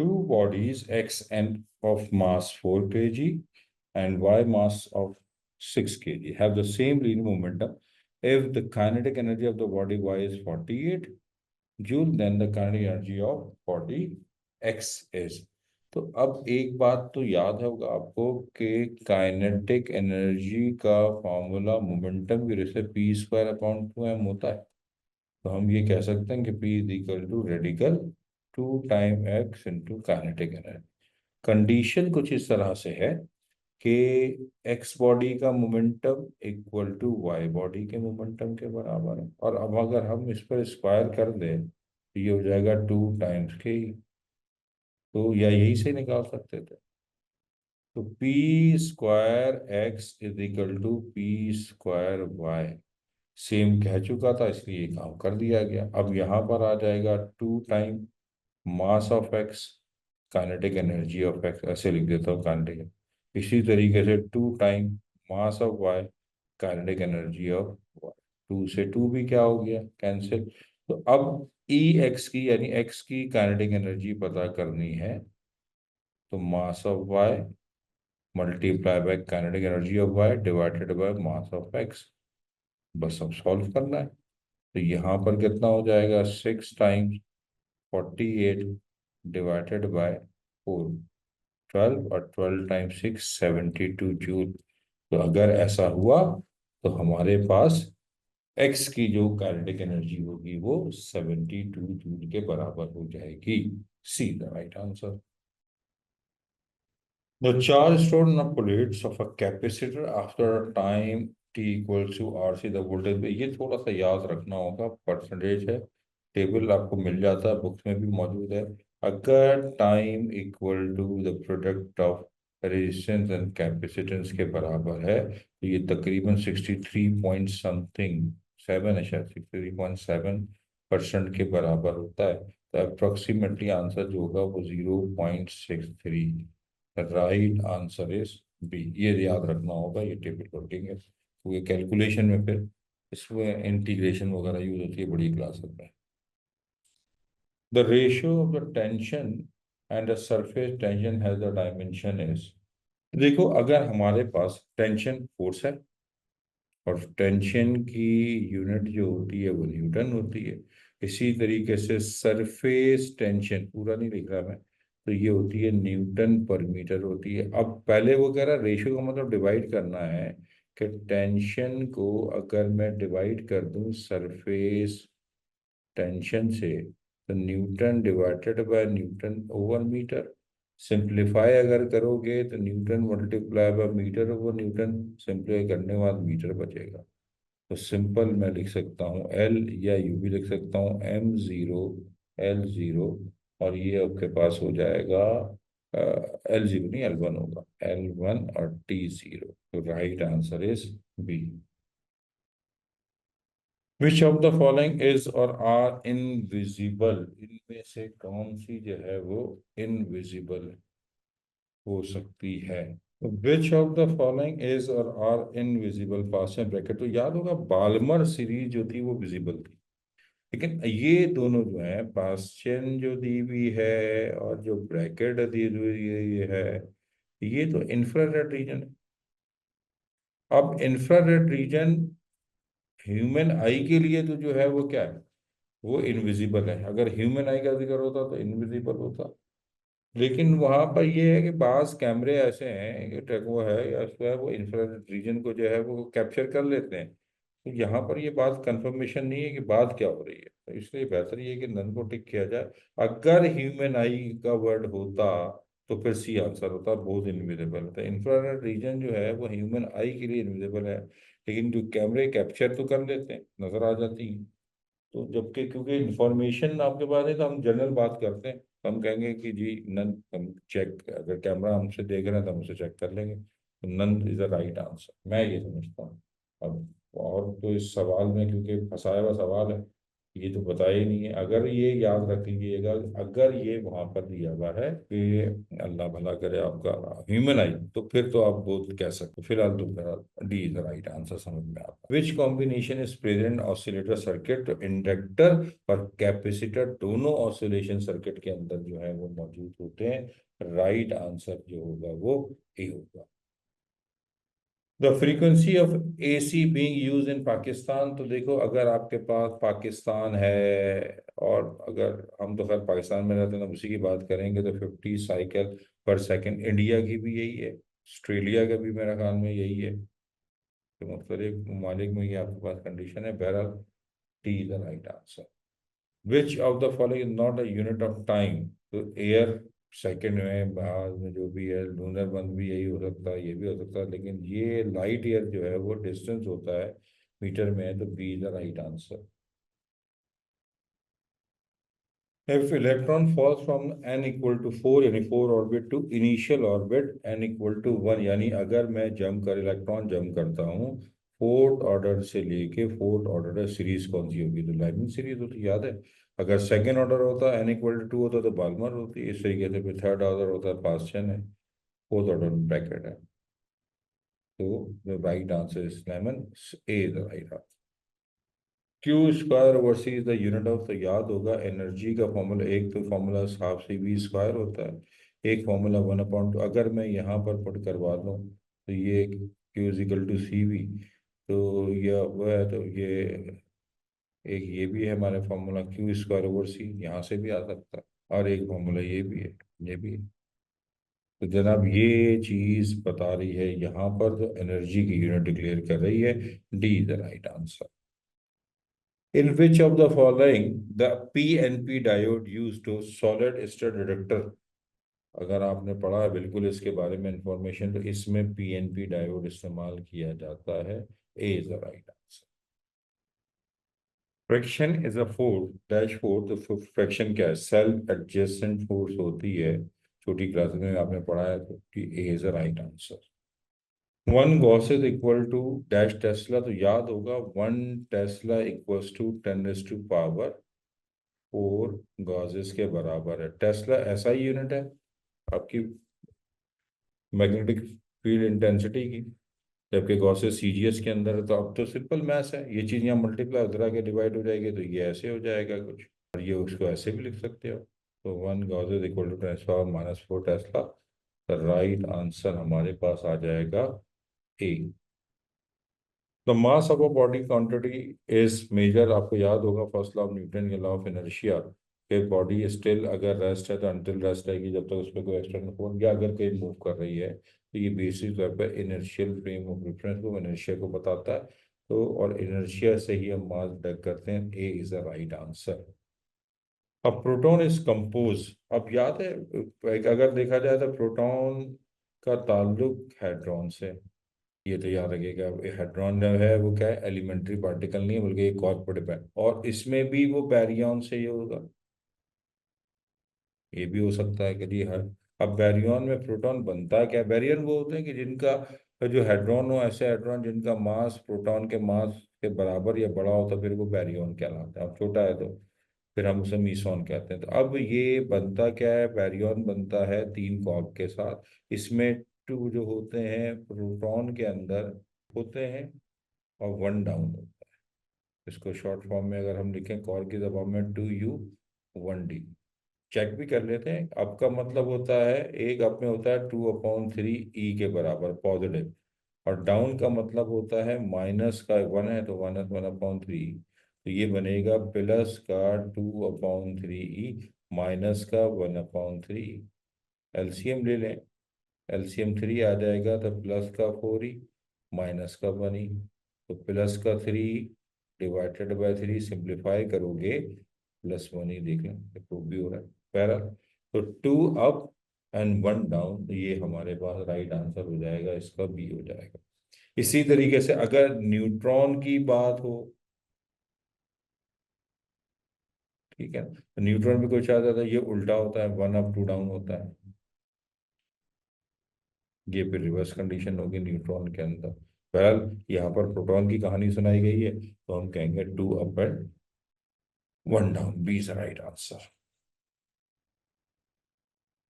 Two bodies, X and of mass 4 kg and Y mass of 6 kg, have the same linear momentum. If the kinetic energy of the body Y is 48 joule, then the kinetic energy of body X is. तो अब एक बात तो याद होगा आपको कि kinetic energy का फॉर्मूला मोमेंटम की वजह से पी स्क्वायर अपॉन 2m होता है। तो हम ये कह सकते हैं कि P is equal to radical 2 time x into kinetic energy. Condition कुछ इस तरह से है कि x बॉडी का momentum equal to y body के मोमेंटम के बराबर है, और अब अगर हम इस पर स्क्वायर कर दें तो ये हो जाएगा 2 टाइम्स के ही। तो या यही से निकाल सकते थे। तो P square X is equal to P square Y same कह चुका था, इसलिए ये काम कर दिया गया। अब यहाँ पर आ जाएगा 2 time mass of X kinetic energy of X, ऐसे लिख देता हूँ काइनेटिक। इसी तरीके से 2 time mass of Y kinetic energy of Y. 2 से 2 भी क्या हो गया, कैंसिल। तो अब ई एक्स की यानी एक्स की काइनेटिक एनर्जी पता करनी है, तो mass of Y multiply by kinetic energy of Y divided by mass of X. बस अब सॉल्व करना है। तो यहाँ पर कितना हो जाएगा, 6 टाइम्स 48 डिवाइडेड बाय 4, 12, और 12 टाइम्स 6 72 जूल। तो अगर ऐसा हुआ तो हमारे पास एक्स की जो काइनेटिक एनर्जी होगी वो 72 जूल के बराबर हो जाएगी। See the right answer. The charge stored in the plates of a capacitor after a time t equals to RC the voltage। ये थोड़ा सा याद रखना होगा, परसेंटेज है, टेबल आपको मिल जाता है, बुक्स में भी मौजूद है। अगर time equal to the product of resistance and capacitance के बराबर है तो ये तकरीबन 63 पॉइंट समथिंग 7 है, शायद 63.7% के बराबर होता है। तो अप्रोक्सीमेटली आंसर जो होगा वो 0.63। Right answer is B. ये याद रखना होगा, ये टेबल वर्किंग है, तो ये कैलकुलेशन में फिर इसमें इंटीग्रेशन वगैरह यूज होती है बड़ी क्लास में। The ratio of the tension and the surface tension has the dimension is. देखो, अगर हमारे पास टेंशन फोर्स है और टेंशन की यूनिट जो होती है वो न्यूटन होती है, इसी तरीके से सरफेस टेंशन, पूरा नहीं लिख रहा मैं, तो ये होती है न्यूटन पर मीटर होती है। अब पहले वो कह रहा रेशियो का मतलब डिवाइड करना है, कि टेंशन को अगर मैं डिवाइड कर दूं सरफेस टेंशन से तो newton divided by newton over metre. Simplify अगर करोगे तो newton multiply by metre over newton, simplify करने के बाद मीटर बचेगा। तो सिंपल मैं लिख सकता हूँ एल, या यू भी लिख सकता हूँ M0 L0, और ये आपके पास हो जाएगा L0 नहीं L1 होगा, L1 और T0। तो right answer is B. Which of the following is और आर इनविजिबल, इनमें से कौन सी जो है वो इनविजिबल हो सकती है। विच ऑफ द फॉलोइंग इज और आर इनविजिबल, पास में ब्रैकेट। तो याद होगा बाल्मर सीरीज जो थी वो विजिबल थी, लेकिन ये दोनों जो है पास्चन जो दी हुई है और जो ब्रैकेट दी हुई है ये तो इंफ्रारेड रीजन है। अब इंफ्रारेड रीजन ह्यूमन आई के लिए तो जो है वो क्या है, वो इनविजिबल है। अगर ह्यूमन आई का जिक्र होता तो इनविजिबल होता। लेकिन वहां पर ये है कि बाज कैमरे ऐसे हैं कि टेको है या जो है वो इंफ्रारेड रीजन को जो है वो कैप्चर कर लेते हैं। तो यहाँ पर ये बात कंफर्मेशन नहीं है कि बात क्या हो रही है, तो इसलिए बेहतर ये है कि नन को टिक किया जाए। अगर ह्यूमन आई का वर्ड होता तो फिर सी आंसर होता, बहुत इनविजिबल होता। इंफ्रारेड रीजन जो है वो ह्यूमन आई के लिए इनविजिबल है, लेकिन जो कैमरे कैप्चर तो कर लेते हैं, नजर आ जाती है। तो जबकि क्योंकि इंफॉर्मेशन आपके पास है तो हम जनरल बात करते हैं, तो हम कहेंगे कि जी नन, हम चेक, अगर कैमरा हमसे देख रहे हैं तो हम उसे चेक कर लेंगे। तो none is the right answer, मैं ये समझता हूँ। अब और तो इस सवाल में क्योंकि फंसाया हुआ सवाल है, ये तो पता ही नहीं है। अगर ये याद रखिएगा, अगर ये वहां पर दिया हुआ है कि अल्लाह भला करे आपका ह्यूमन आई, तो फिर तो आप बोल कह सकते हो। फिलहाल तो फिलहाल D is the right answer समझ में आता है। Which combination is present oscillator circuit? Inductor और कैपेसिटर दोनों ऑसिलेशन सर्किट के अंदर जो है वो मौजूद होते हैं। राइट आंसर जो होगा वो ए होगा। The frequency of AC being use in Pakistan. तो देखो, अगर आपके पास पाकिस्तान है, और अगर हम तो खैर पाकिस्तान में रहते हैं तो उसी की बात करेंगे, तो 50 साइकिल पर सेकंड। इंडिया की भी यही है, ऑस्ट्रेलिया का भी मेरा ख्याल में यही है। तो मुख्तलिफ ममालिक में ये आपके पास कंडीशन है। बहरहाल T is the right answer. Which of the following is not a unit of time? तो एयर सेकंड में, बाद में जो भी है, लूनर मंथ भी यही हो सकता है, ये भी हो सकता है, लेकिन ये लाइट ईयर जो है वो डिस्टेंस होता है मीटर में है, तो B is the right answer. If electron falls from n equal to 4, यानी 4 orbit to initial orbit n equal to 1, यानी अगर मैं इलेक्ट्रॉन जंप करता हूँ फोर्थ ऑर्डर से लेके फोर्थ ऑर्डर सीरीज कौन सी होगी? तो लाइबनिज सीरीज होती, याद है। अगर सेकेंड ऑर्डर होता n इक्वल टू 2 होता तो बाल्मर होती। इस तरीके से फिर थर्ड ऑर्डर होता है पास्चन है, फोर्थ ऑर्डर ब्रैकेट है। तो right answer is lemon, A the right. Q square over C is the unit of, तो याद होगा एनर्जी का फॉर्मूला। एक तो formula half C V square होता है, एक फॉर्मूला 1/2। अगर मैं यहाँ पर पुट करवा दूँ तो ये Q is equal to C V, तो ये वो है, तो ये एक ये भी है हमारा फॉर्मूला क्यू स्क्वायर ओवर सी, यहाँ से भी आ सकता है। और एक फॉर्मूला ये भी है, ये भी है। तो जनाब ये चीज बता रही है यहाँ पर, जो एनर्जी की यूनिट डिक्लेयर कर रही है, D is the right answer. In which of the following the PNP diode used to solid state detector? अगर आपने पढ़ा है बिल्कुल इसके बारे में इंफॉर्मेशन, तो इसमें पीएनपी डायोड इस्तेमाल किया जाता है। A is the right answer. Friction is a force dash force. तो फ्रिक्शन क्या है? सेल्फ एडजेसेंट फोर्स होती है। छोटी क्लास में आपने पढ़ा है, तो A is the right answer. One gauss is equal to dash tesla. तो याद होगा, one tesla equals to 10⁻⁴ 4 gausses के बराबर है। टेस्ला ऐसा ही यूनिट है आपकी मैग्नेटिक फील्ड इंटेंसिटी की, जबकि गॉसेस सीजीएस के अंदर है। तो अब तो सिंपल मैथ्स है, ये चीज यहाँ मल्टीप्लाई उधर आके डिवाइड हो जाएगी, तो ये ऐसे हो जाएगा कुछ, और ये उसको ऐसे भी लिख सकते हो। तो one gausses equal to 10⁻⁴ tesla. The right answer हमारे पास आ जाएगा A. The mass of a body quantity is measure. आपको याद होगा फर्स्ट लॉ ऑफ न्यूटन के, लॉ ऑफ इनर्शिया, कि बॉडी स्टिल अगर रेस्ट है तो अनटिल रेस्ट रहेगी, जब तक उस पर कोई एक्सटर्नल फोर्स, या अगर कहीं मूव कर रही है, तो ये बेसिक तौर पर इनर्शियल फ्रेम ऑफ रेफरेंस को, इनर्शिया को बताता है। तो और इनर्शिया से ही हम मास डिटेक्ट करते हैं। ए इज द राइट आंसर। अब प्रोटॉन इज कंपोज। अब याद है, अगर देखा जाए तो प्रोटॉन का ताल्लुक हैड्रॉन से, ये तो याद रखिएगा। हेड्रॉन जो है वो क्या है? एलिमेंट्री पार्टिकल नहीं है, बल्कि एक कॉर्पोरेट है, और इसमें भी वो बैरियन से ही होगा। ये भी हो सकता है कि जी हर, अब बैरियन में प्रोटॉन बनता है क्या? बैरियन वो होते हैं कि जिनका जो हेड्रॉन हो, ऐसे हेड्रॉन जिनका मास प्रोटॉन के मास के बराबर या बड़ा होता, फिर वो बैरियन कहलाता है। अब छोटा है तो फिर हम उसे मीसॉन कहते हैं। तो अब ये बनता क्या है? बैरियन बनता है 3 कॉर्क के साथ। इसमें 2 जो होते हैं प्रोटॉन के अंदर होते हैं, और 1 डाउन होता है। इसको शॉर्ट फॉर्म में अगर हम लिखें, कॉर की दबा में 2U 1D। चेक भी कर लेते हैं। अप का मतलब होता है, एक अप में होता है 2/3 E के बराबर पॉजिटिव, और डाउन का मतलब होता है माइनस का 1 है तो 1/3। तो ये बनेगा प्लस का 2/3E माइनस का 1/3। एलसीएम ले लें, एलसीएम 3 आ जाएगा, तो प्लस का 4E माइनस का 1E। तो प्लस का 3 डिवाइडेड बाय 3 सिंप्लीफाई करोगे, +1E। देख लें प्रूफ भी हो रहा है पैरा। तो 2 अप एंड 1 डाउन, तो ये हमारे पास राइट आंसर हो जाएगा, इसका बी हो जाएगा। इसी तरीके से अगर न्यूट्रॉन की बात हो, ठीक है, तो न्यूट्रॉन भी कुछ आ जाता है, ये उल्टा होता है, 1 अप 2 डाउन होता है। ये फिर रिवर्स कंडीशन होगी न्यूट्रॉन के अंदर। बहरहाल यहाँ पर प्रोटॉन की कहानी सुनाई गई है, तो हम कहेंगे 2 up and 1 down. B is the right answer.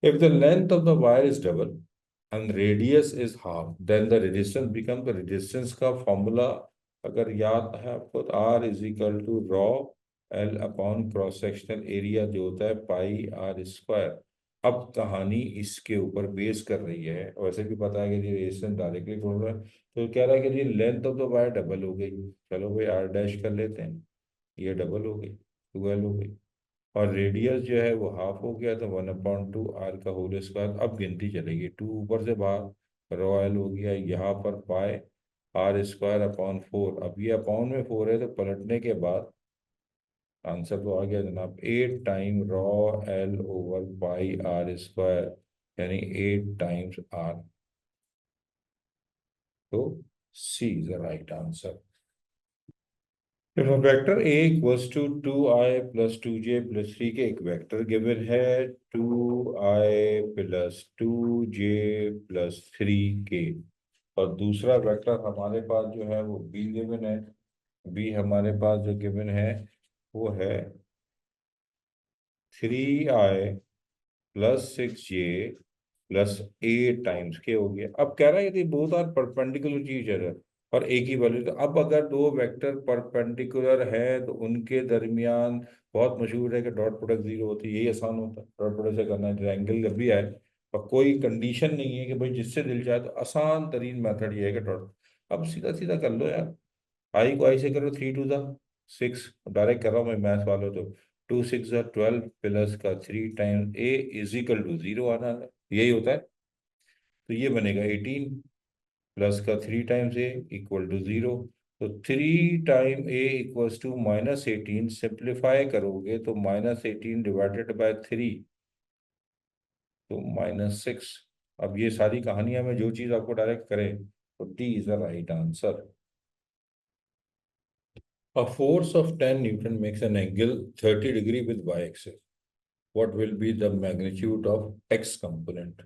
If the length of the wire is double and radius is half, then the resistance becomes the resistance का फॉर्मूला अगर याद है आपको, R is equal to rho L upon cross sectional area जो होता है पाई R square. अब कहानी इसके ऊपर बेस कर रही है, वैसे भी पता है कि ये रेजिस्टेंस डायरेक्टली ढूंढ रहा है, तो कह रहा है कि ये length of the wire double हो गई। चलो भाई R डैश कर लेते हैं, ये डबल हो गई, 12 हो गई, और रेडियस जो है वो हाफ हो गया, तो 1/2 R का होल स्क्वायर। अब गिनती चलेगी, 2 ऊपर से बाहर, रॉयल हो गया, यहाँ पर पाए R स्क्वायर अपॉन 4। अब ये अपॉन में 4 है, तो पलटने के बाद आंसर तो आ गया जनाब, 8 टाइम रॉ L ओवर पाई R स्क्वायर, यानी 8 टाइम्स R। तो C is the right answer. If a vector A equals to 2i plus 2j plus 3 के एक वेक्टर गिवन है 2i plus 2j plus 3k, और दूसरा वेक्टर हमारे पास जो है वो B गिवन है। B हमारे पास जो गिवन है वो है 3i plus 6j plus 8 times के हो गया। अब कह रहा है यदि बोथ आर परपेंडिकुलर चीज है और एक ही वैल्यू, तो अब अगर दो वेक्टर परपेंडिकुलर है तो उनके दरमियान बहुत मशहूर है कि डॉट प्रोडक्ट जीरो होती है। यही आसान होता है डॉट प्रोडक्ट से करना है, ट्रायंगल जब भी आए, और कोई कंडीशन नहीं है कि भाई जिससे दिल चाहे, तो आसान तरीन मेथड ये है कि डॉट। अब सीधा सीधा कर लो यार, आई को आई से करो, 3 2 6, डायरेक्ट कर रहा हूँ मैं मैथ वालों, तो 2 6 12 प्लस का 3 time A is equal to 0 आना है, यही होता है। तो ये बनेगा 18 प्लस का 3 टाइम्स ए इक्वल टू 0। तो 3 time A equals to -18, simplify करोगे तो -18 डिवाइडेड बाय 3, तो -6। अब ये सारी कहानियां में जो चीज आपको डायरेक्ट करे, तो D is the right answer. A force of 10 Newton makes an angle 30 degree with y-axis. What will be the magnitude of x component?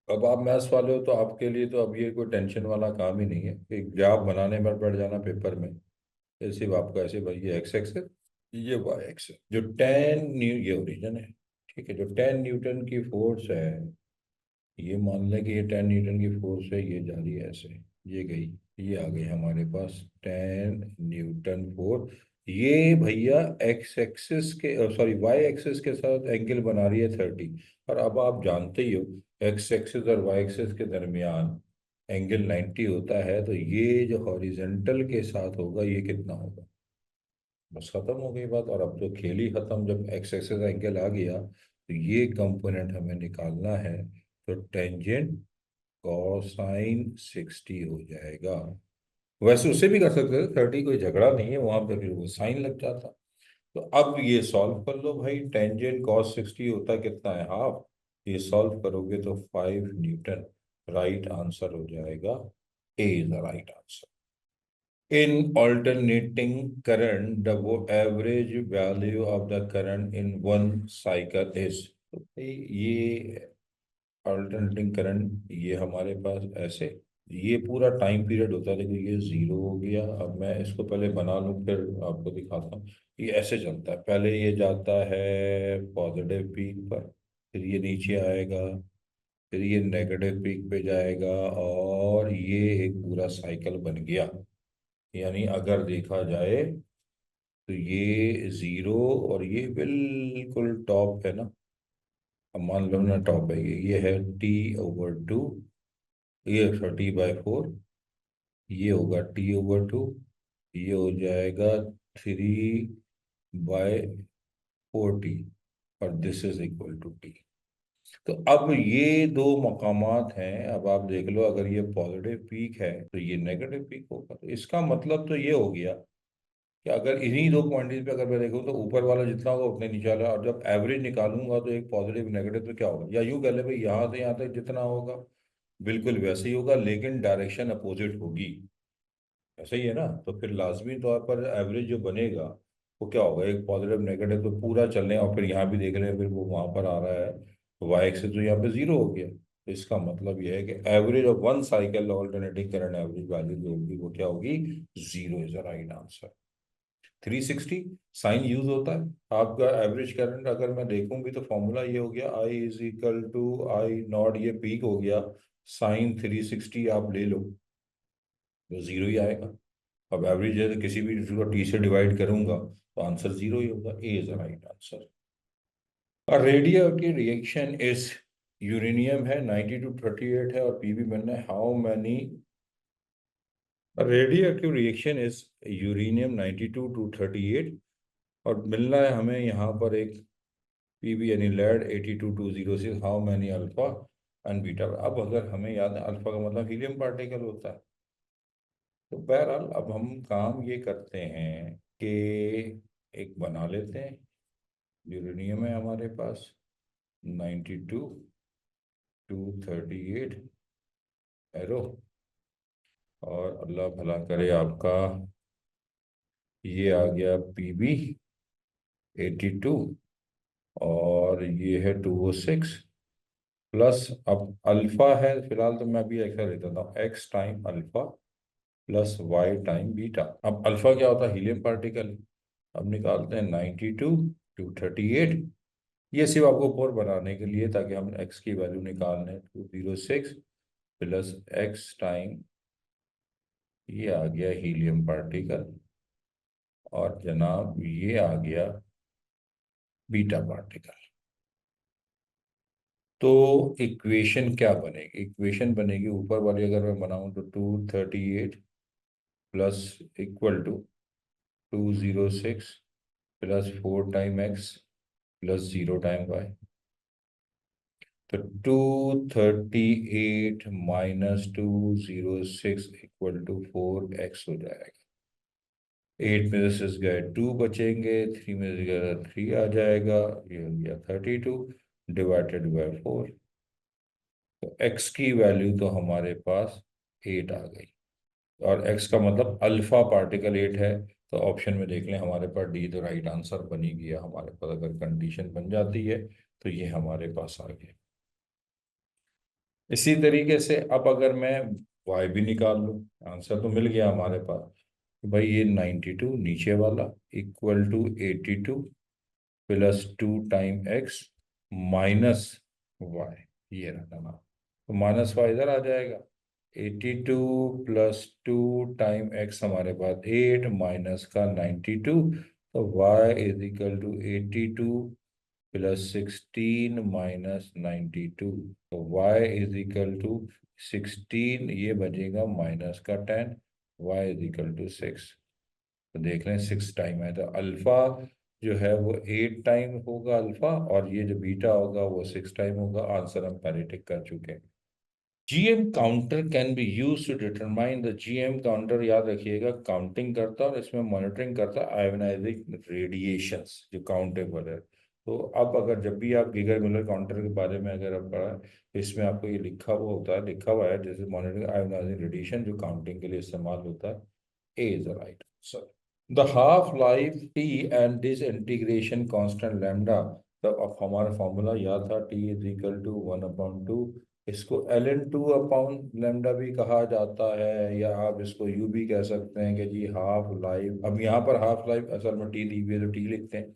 अब आप मैथ्स वाले हो तो आपके लिए तो अब ये कोई टेंशन वाला काम ही नहीं है कि ग्राफ बनाने में बैठ जाना पेपर में। ये सिर्फ आपका ऐसे भाई, ये एक्स एक्स है, ये वाई एक्स है। जो 10 न्यू ये ओरिजिन है, ठीक है। जो 10 न्यूटन की फोर्स है, ये मान लें कि ये 10 न्यूटन की फोर्स है, ये जा रही है ऐसे, ये गई, ये आ गई हमारे पास 10 न्यूटन फोर्स। ये भैया एक्स एक्सिस के, सॉरी वाई एक्सिस के साथ एंगल बना रही है 30। और अब आप जानते ही हो एक्स एक्सिस और वाई एक्सिस के दरमियान एंगल 90 होता है, तो ये जो हॉरिजेंटल के साथ होगा ये कितना होगा। बस खत्म हो गई बात, और अब तो खेल ही खत्म। जब एक्स एक्सिस एंगल आ गया तो ये कंपोनेंट हमें निकालना है, तो टेंजेंट कॉसाइन 60 हो जाएगा। वैसे उससे भी कर सकते थे 30, कोई झगड़ा नहीं है वहां पे, फिर वो साइन लग जाता। तो अब ये सॉल्व कर लो भाई, टेंजेंट कॉस 60 होता कितना है, हाफ। ये सॉल्व करोगे तो 5 न्यूटन। राइट आंसर हो जाएगा, A is the right answer. In alternating current, the average value of the current in one cycle is। तो भाई ये अल्टरनेटिंग करंट, ये हमारे पास ऐसे, ये पूरा टाइम पीरियड होता है। देखो ये 0 हो गया, अब मैं इसको पहले बना लूँ फिर आपको दिखाता हूँ। ये ऐसे चलता है, पहले ये जाता है पॉजिटिव पीक पर, फिर ये नीचे आएगा, फिर ये नेगेटिव पीक पे जाएगा, और ये एक पूरा साइकिल बन गया। यानी अगर देखा जाए तो ये 0, और ये बिल्कुल टॉप है ना, अब मान लो ना टॉप है, ये है T/2, ये 30/4, ये होगा T/2, ये हो जाएगा 3/40, और this is equal to T। तो अब ये दो मकामात हैं, अब आप देख लो, अगर ये पॉजिटिव पीक है तो ये नेगेटिव पीक होगा। तो इसका मतलब तो ये हो गया कि अगर इन्हीं दो क्वांटिटीज पे अगर मैं देखूँ तो ऊपर वाला जितना होगा उतने नीचे वाला, और जब एवरेज निकालूंगा तो एक पॉजिटिव नेगेटिव तो क्या होगा, या यूं कह ले भाई यहाँ से यहाँ तक जितना होगा बिल्कुल वैसे ही होगा, लेकिन डायरेक्शन अपोजिट होगी। ऐसा ही है ना, तो फिर लाजमी तौर पर एवरेज जो बनेगा वो क्या होगा, एक पॉजिटिव नेगेटिव तो पूरा चलने, और फिर यहाँ भी देख रहे हैं फिर वो वहां पर आ रहा है, तो वाई एक्सिस तो यहाँ पे 0 हो गया। तो इसका मतलब यह है कि average of one cycle alternating current average value जो होगी वो क्या होगी, 0 is the right answer. 360 sine use होता है। आपका एवरेज करंट अगर मैं देखूं भी तो फॉर्मूला ये हो गया, I is equal to I naught, ये पीक हो गया, साइन 360 आप ले लो तो जीरो ही आएगा। अब एवरेज है तो किसी भी को टी से डिवाइड करूंगा तो आंसर जीरो ही होगा। ए इज द राइट आंसर। और रेडियो की रिएक्शन इज, यूरेनियम है 9238 है और पीबी बनना है how many, radio active reaction is uranium 92 to 38 और मिलना है हमें यहाँ पर एक पीबी यानी lead 82 to 206, how many alpha and beta. अब अगर हमें याद है अल्फा का मतलब हीलियम पार्टिकल होता है। तो बहरहाल अब हम काम ये करते हैं कि एक बना लेते हैं। यूरेनियम है हमारे पास 92 to 38 एरो, और अल्लाह भला करे आपका ये आ गया पीबी 82 और ये है 206 प्लस, अब अल्फा है फिलहाल तो मैं अभी ऐसा लेता था X time alpha plus Y time beta. अब अल्फा क्या होता है, हीलियम पार्टिकल। अब निकालते हैं 92 to 38, ये सिर्फ आपको और बनाने के लिए ताकि हम एक्स की वैल्यू निकाल लें। 206 प्लस एक्स टाइम, ये आ गया हीलियम पार्टिकल, और जनाब ये आ गया बीटा पार्टिकल। तो इक्वेशन क्या बनेगी, इक्वेशन बनेगी ऊपर वाली अगर मैं बनाऊं तो 238 plus equal to 206 plus 4 time X plus 0 time Y. तो 238 माइनस 206 इक्वल टू 4x हो जाएगा। 8 में से 6 गए 2 बचेंगे, 3 में से गया 3 आ जाएगा, ये हो गया 32 डिवाइडेड बाय 4। तो x की वैल्यू तो हमारे पास 8 आ गई, और x का मतलब अल्फा पार्टिकल 8 है। तो ऑप्शन में देख लें हमारे पास डी तो राइट आंसर बन ही गया हमारे पास। अगर कंडीशन बन जाती है तो ये हमारे पास आ गया। इसी तरीके से अब अगर मैं y भी निकाल लूँ, आंसर तो मिल गया हमारे पास। भाई ये 92 नीचे वाला equal to 82 plus 2 time x minus Y, ये रहा ना, तो माइनस वाई इधर आ जाएगा। 82 प्लस 2 टाइम x हमारे पास 8 माइनस का 92, तो y is equal to 82 plus 16 minus 92, तो y इज इक्वल टू 16, ये बचेगा माइनस का 10, y इज इक्वल टू 6। तो देख लें 6 टाइम है तो अल्फा जो है वो 8 टाइम होगा अल्फा, और ये जो बीटा होगा वो 6 टाइम होगा। आंसर हम पैरेटिक कर चुके हैं। GM counter can be use to determine the, GM counter याद रखिएगा काउंटिंग करता है और इसमें मॉनिटरिंग करता है आयोनाइजिंग रेडिएशंस जो काउंटेबल है। तो अब अगर जब भी आप गीगर मिलर काउंटर के बारे में अगर आप पढ़ा तो इसमें आपको ये लिखा हुआ होता है, लिखा हुआ है जैसे मॉनिटरिंग आयोनाइजिंग रेडिएशन जो काउंटिंग के लिए इस्तेमाल होता है। A is the right answer. The half life T and disintegration constant lambda, तो अब हमारा फॉर्मूला याद था टी इज इक्वल टू 1/2। इसको ln2 लैम्डा भी कहा जाता है, या आप इसको यू भी कह सकते हैं कि जी हाफ लाइफ। अब यहाँ पर हाफ लाइफ असल में टी ली हुई है तो टी लिखते हैं,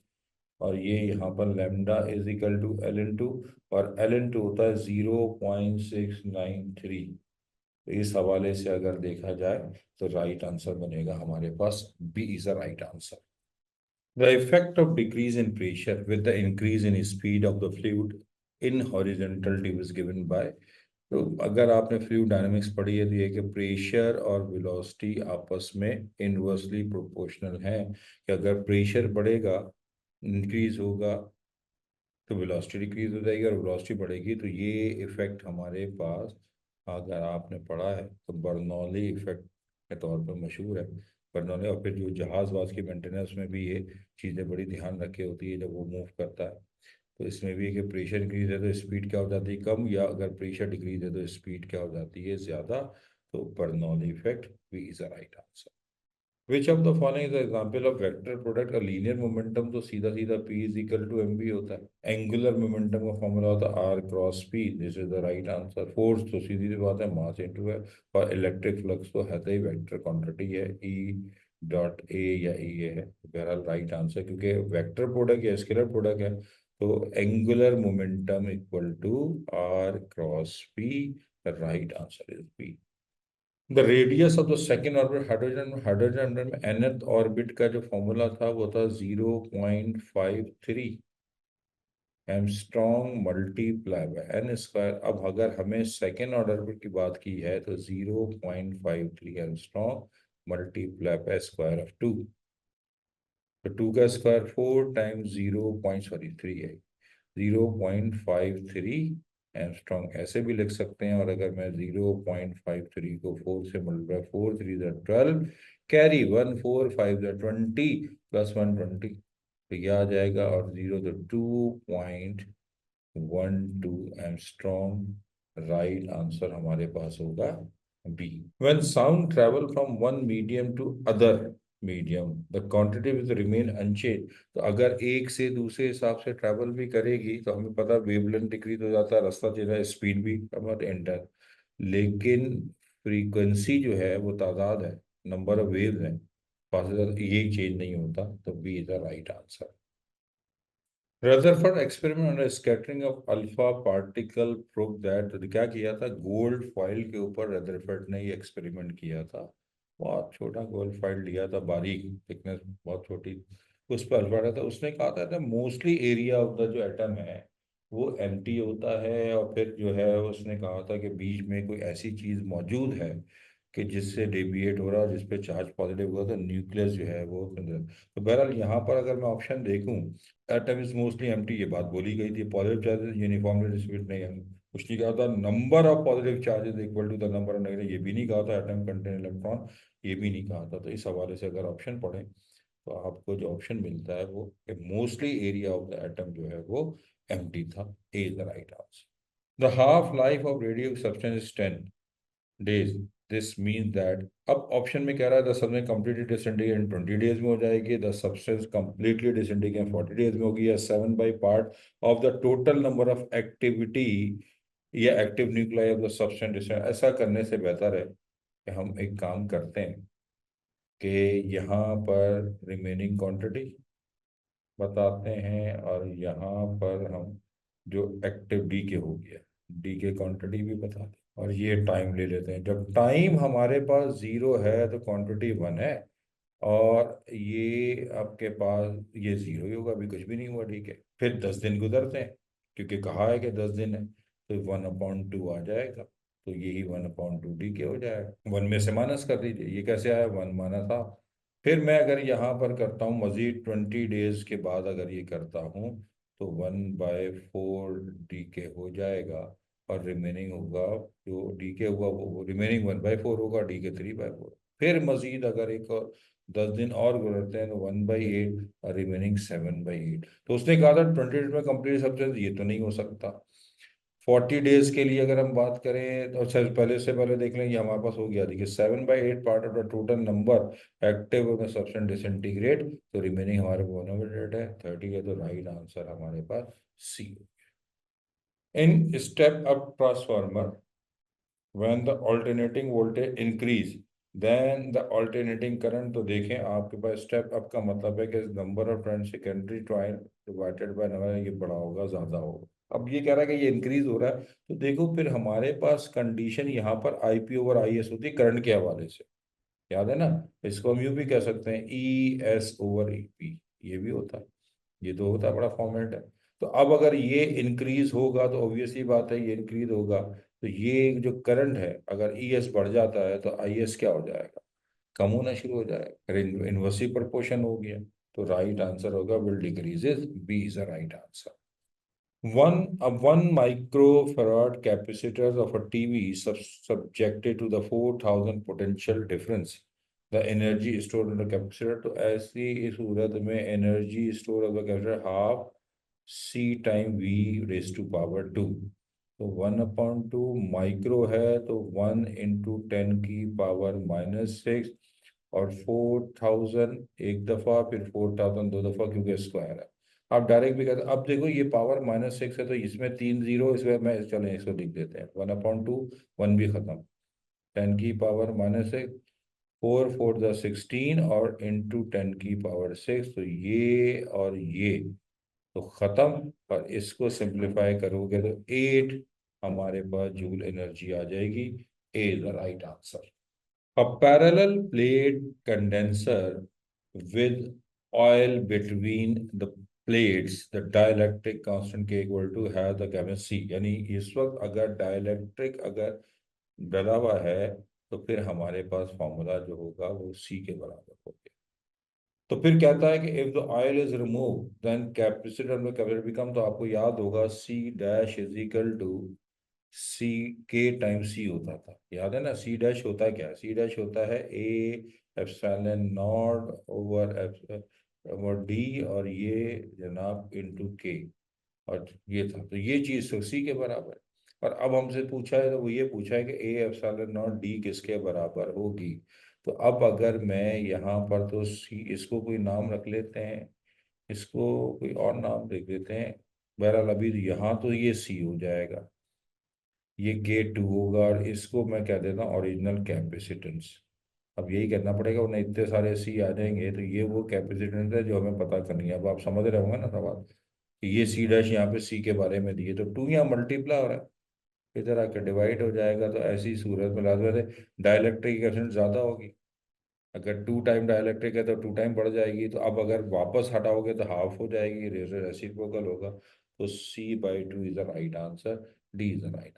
और ये यहाँ पर lambda is equal to ln2, और ln2 होता है 0.693। तो इस हवाले से अगर देखा जाए तो राइट आंसर बनेगा हमारे पास B is the right answer. The effect of decrease in pressure with the increase in speed of the fluid in horizontal tube is given by, तो अगर आपने फ्लूइड डायनामिक्स पढ़ी है तो ये कि प्रेशर और वेलोसिटी आपस में इनवर्सली प्रोपोर्शनल है, कि अगर प्रेशर बढ़ेगा इंक्रीज होगा तो वेलोसिटी डिक्रीज हो जाएगी, और वेलोसिटी बढ़ेगी तो ये इफेक्ट हमारे पास अगर आपने पढ़ा है तो बर्नौली इफेक्ट के तौर पर मशहूर है। बर्नौली, और फिर जो जहाज वाज की मेंटेनेंस में भी ये चीज़ें बड़ी ध्यान रखी होती है जब वो मूव करता है। तो इसमें भी है कि प्रेशर इंक्रीज है तो स्पीड क्या हो जाती है कम, या अगर प्रेशर डिक्रीज है तो स्पीड क्या हो जाती है ज़्यादा। तो बर्नौली इफेक्ट भी is a right answer. Which of the following is example of vector product, का लीनियर मोमेंटम तो सीधा सीधा p is equal to mv होता है। एंगुलर मोमेंटम का फॉर्मूला होता है r cross p, this is the right answer. Force तो सीधी सी बात है मास इनटू है, और इलेक्ट्रिक फ्लक्स तो है ही वेक्टर क्वांटिटी है, e डॉट ए या ए है, बहरहाल राइट आंसर, क्योंकि वेक्टर प्रोडक्ट या स्केलर प्रोडक्ट है, तो angular momentum equal to R cross P, the right answer is P. The radius of the second orbit hydrogen, hydrogen में nth orbit का जो फॉर्मूला था वो था 0.53 angstrom multiply by N square. अब अगर हमें सेकेंड ऑर्डर की बात की है तो 0.53 angstrom multiply bye square of 2, तो 2 का स्क्वायर 4 टाइम्स 0.3 है, 0.53 एमस्ट्रॉन्ग ऐसे भी लिख सकते हैं। और अगर मैं 0.53 को 4 से मल्टीप्लाई, 4 3 12, कैरी 1 4 5 20 प्लस 120, तो यह आ जाएगा। और 0 तो 2.12 एमस्ट्रॉन्ग, राइट आंसर हमारे पास होगा B. When sound travel from one medium to other medium, the quantity will remain unchanged। तो अगर एक से दूसरे हिसाब से ट्रैवल भी करेगी तो हमें पता वेवलेंथ डिक्रीज हो जाता है, रास्ता चेंज है, स्पीड भी हमारे एंटर, लेकिन फ्रीक्वेंसी जो है वो तादाद है, नंबर ऑफ वेव्स है, यही चेंज नहीं होता, तो B is the right answer. Rutherford experiment on scattering of alpha particle prove that, क्या किया था, गोल्ड फॉइल के ऊपर रदरफोर्ड ने ये एक्सपेरिमेंट किया था। बहुत छोटा गोल्ड फॉइल लिया था, बारीक, थिकनेस बहुत छोटी, उस पर अल्फा था। उसने कहा था मोस्टली एरिया ऑफ द जो एटम है वो एम्प्टी होता है, और फिर जो है उसने कहा था कि बीच में कोई ऐसी चीज मौजूद है कि जिससे डेविएट हो रहा है, जिसपे चार्ज पॉजिटिव हुआ, तो न्यूक्लियस जो है वो, तो बहरहाल यहाँ पर अगर मैं ऑप्शन देखूं, एटम इज मोस्टली एम्प्टी, ये बात बोली गई थी, पॉजिटिव चार्जेस यूनिफॉर्मली डिस्ट्रीब्यूट नहीं है, कुछ नहीं कहा था, number of positive charges equal to the number of negative, ये भी नहीं कहा था, एटम कंटेन इलेक्ट्रॉन, ये भी नहीं कहा था। तो इस हवाले से अगर ऑप्शन पढ़ें तो आपको जो ऑप्शन मिलता है वो mostly area of the atom जो है वो एम्प्टी था, A is the right answer. The half life of radio substance is 10 days। This means that, अब ऑप्शन में कह रहा है the substance completely disintegrate in 20 days में हो जाएगी, the substance completely disintegrate in 40 days में होगी, या 7/पार्ट of the total number of activity या active nuclei of the substance. ऐसा करने से बेहतर है कि हम एक काम करते हैं कि यहाँ पर रिमेनिंग क्वांटिटी बताते हैं, और यहाँ पर हम जो एक्टिव डी के हो गया, डी के क्वांटिटी भी बताते हैं, और ये टाइम ले लेते हैं। जब टाइम हमारे पास 0 है तो क्वांटिटी 1 है, और ये आपके पास ये 0 ही होगा, अभी कुछ भी नहीं हुआ, ठीक है। फिर 10 दिन गुजरते हैं, क्योंकि कहा है कि 10 दिन है, तो 1/2 आ जाएगा, तो यही 1/2 डी के हो जाएगा। 1 में से माइनस कर दीजिए, ये कैसे आया, 1 माइनस था। फिर मैं अगर यहाँ पर करता हूँ मजीद 20 days के बाद अगर ये करता हूँ, तो 1/4 डी के हो जाएगा, और रिमेनिंग होगा, जो डी के हुआ वो रिमेनिंग 1/4 होगा, डी के 3/4। फिर मजीद अगर एक और 10 दिन और गुजरते हैं तो 1/8 और रिमेनिंग 7/8। तो उसने कहा था 20 days में कंप्लीट सब्सटेंस, ये तो नहीं हो सकता। 40 days के लिए अगर हम बात करें तो अच्छा, पहले से पहले देख लें, ये हमारे पास हो गया, देखिए 7/8 part of the total number active में सब्सटेंस डिसइंटीग्रेट, तो रिमेनिंग हमारे 1/8 है, 30 है, तो राइट आंसर हमारे पास C. In step up transformer, when the alternating voltage increase then the alternating current, तो देखें आपके पास स्टेप अप का मतलब है कि number of turn secondary trial divided by number, ये बड़ा होगा, ज्यादा होगा। अब ये कह रहा है कि ये इंक्रीज हो रहा है, तो देखो फिर हमारे पास कंडीशन यहाँ पर आईपी ओवर आई एस होती है करंट के हवाले से, याद है ना। इसको हम यूं भी कह सकते हैं E S over E P, ये भी होता है, ये तो होता है, बड़ा फॉर्मेट है। तो अब अगर ये इंक्रीज होगा तो ऑब्वियस ही बात है ये इंक्रीज होगा, तो ये जो करंट है अगर ई एस बढ़ जाता है तो आई एस क्या हो जाएगा, कम होना शुरू हो जाएगा, इनवर्सली प्रोपोर्शन हो गया, तो राइट आंसर होगा will decreases, B is the right answer. One microfarad capacitor of a TV subjected to the 4,000 potential difference, the energy stored in the capacitor, तो ऐसी सूरत में energy store of the capacitor half C time V raise to power 2, तो 1/2 micro है, तो 1 × 10⁻⁻⁶, और 4,000 एक दफा, फिर 4,000 दो दफा, क्योंकि स्क्वायर है। आप डायरेक्ट भी कहते हैं, अब देखो ये पावर -6 है, तो इसमें 3 0, इसमें मैं चलें इसको लिख देते हैं 1/2, 1 भी खत्म, 10⁻⁻⁶, 4 4 16 और इंटू 10⁶ तो ये और ये तो खत्म। और इसको सिंप्लीफाई करोगे तो 8 हमारे पास जूल एनर्जी आ जाएगी। A is the right answer. A parallel plate condenser with oil between the plates, the dielectric constant K equal to has the chemistry C। यानी इस वक्त अगर डाइलेक्ट्रिक अगर डला हुआ है तो फिर हमारे पास फॉर्मूला जो होगा वो C के बराबर होगा। तो फिर कहता है कि if the oil is remove then capacitor में कैपेसिटर बिकम, तो आपको याद होगा C dash is equal to C के टाइम सी होता था, याद है ना। सी डैश होता क्या है? सी डैश होता है A epsilon not over D और ये जनाब इनटू के। और ये था, तो ये चीज तो सी के बराबर है। और अब हमसे पूछा है तो वो ये पूछा है कि ए एप्सिलॉन नॉट डी किसके बराबर होगी। तो अब अगर मैं यहाँ पर तो सी, इसको कोई नाम रख लेते हैं, इसको कोई और नाम लिख देते हैं। बहरहाल अभी यहाँ तो ये सी हो जाएगा, ये गेट टू होगा, और इसको मैं कह देता हूँ ओरिजिनल कैपेसिटेंस। अब यही करना पड़ेगा वरना इतने सारे सी आ जाएंगे। तो ये वो कैपेसिटेंस है जो हमें पता करनी है। अब आप समझ रहे होंगे ना सवाल कि ये सी डैश यहाँ पे सी के बारे में दिए, तो टू यहाँ मल्टीप्लाई हो रहा है, इधर आके डिवाइड हो जाएगा। तो ऐसी सूरत में लाजमत है डाइलेक्ट्रिक एफिशिएंसी ज़्यादा होगी। अगर 2 टाइम डाइलेक्ट्रिक है तो 2 टाइम बढ़ जाएगी। तो अब अगर वापस हटाओगे तो हाफ हो जाएगी, रेसिप्रोकल होगा। तो C/2 is the right answer, D is the right.